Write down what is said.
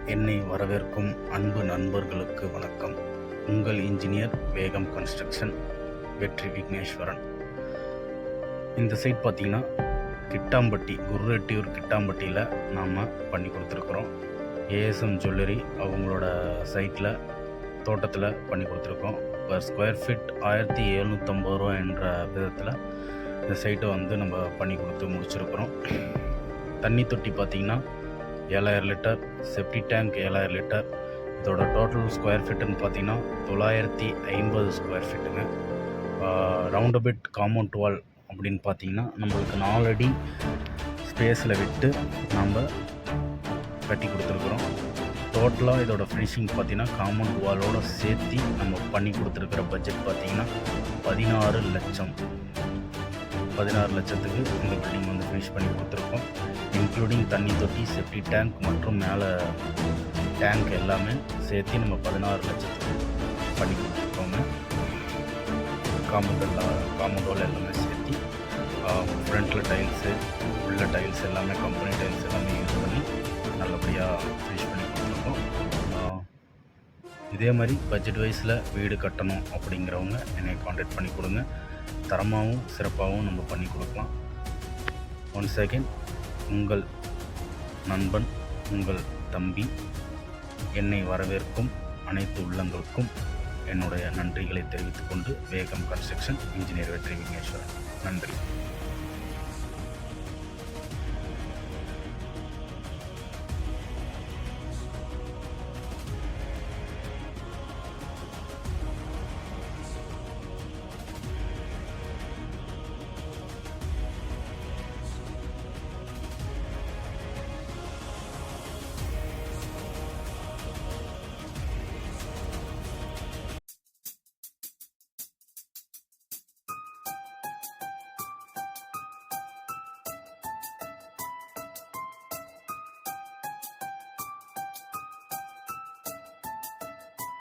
என்னை வரவேற்கும் அன்பு நண்பர்களுக்கு வணக்கம். உங்கள் இன்ஜினியர் வேகம் கன்ஸ்ட்ரக்ஷன் வெற்றி விக்னேஸ்வரன். இந்த சைட் பார்த்திங்கன்னா கிட்டாம்பட்டி, குருரெட்டியூர் கிட்டாம்பட்டியில் நாம் பண்ணி கொடுத்துருக்குறோம். ஏஎஸ்எம் ஜுவல்லரி அவங்களோட சைட்டில் தோட்டத்தில் பண்ணி கொடுத்துருக்கோம். பர் ஸ்கொயர் ஃபீட் 1750 ரூபா என்ற விதத்தில் இந்த சைட்டை நம்ம பண்ணி கொடுத்து முடிச்சிருக்கிறோம். தண்ணி தொட்டி பார்த்திங்கன்னா 7000 லிட்டர், செப்டி டேங்க் 7000 லிட்டர். இதோட டோட்டல் ஸ்கொயர் ஃபீட்டுன்னு பார்த்தீங்கன்னா 950 ஸ்கொயர் ஃபீட்டுங்க. ரவுண்ட் பிட் காம்பவுண்ட் வால் அப்படின்னு பார்த்தீங்கன்னா நம்மளுக்கு 4 அடி ஸ்பேஸில் விட்டு நாம் கட்டி கொடுத்துருக்குறோம். டோட்டலாக இதோட ஃபினிஷிங் பார்த்தீங்கன்னா காம்பவுண்ட் வாலோடு சேர்த்து நம்ம பண்ணி கொடுத்துருக்கிற பட்ஜெட் பார்த்திங்கன்னா 16 லட்சம். 16 லட்சத்துக்கு இந்த பில்டிங் ஃபினிஷ் பண்ணி கொடுத்துருக்கோம். இன்க்ளூடிங் தண்ணி தொட்டி, செப்டி டேங்க் மற்றும் மேலே டேங்க் எல்லாமே சேர்த்து நம்ம 16 லட்சத்துக்கு பண்ணி கொடுத்துருக்கோங்க. காம்பவுண்ட் வால் எல்லாமே சேர்த்து ஃப்ரண்ட்டில் டைல்ஸு, உள்ள டைல்ஸ் எல்லாமே கம்பெனி டைல்ஸ் எல்லாமே யூஸ் பண்ணி நல்லபடியாக ஃபினிஷ் பண்ணி கொடுத்துருக்கோம். இதே மாதிரி பட்ஜெட் வைஸில் வீடு கட்டணும் அப்படிங்கிறவங்க என்னை காண்டாக்ட் பண்ணி கொடுங்க. தரமாகவும் சிறப்பாகவும் நம்ம பண்ணி கொடுக்கலாம். ஒன் செகண்ட், உங்கள் நண்பன், உங்கள் தம்பி. என்னை வரவேற்கும் அனைத்து உள்ளங்களுக்கும் என்னுடைய நன்றிகளை தெரிவித்துக்கொண்டு வேகம் கன்ஸ்ட்ரக்ஷன் இன்ஜினியர் வெற்றி விக்னேஸ்வரன். நன்றி.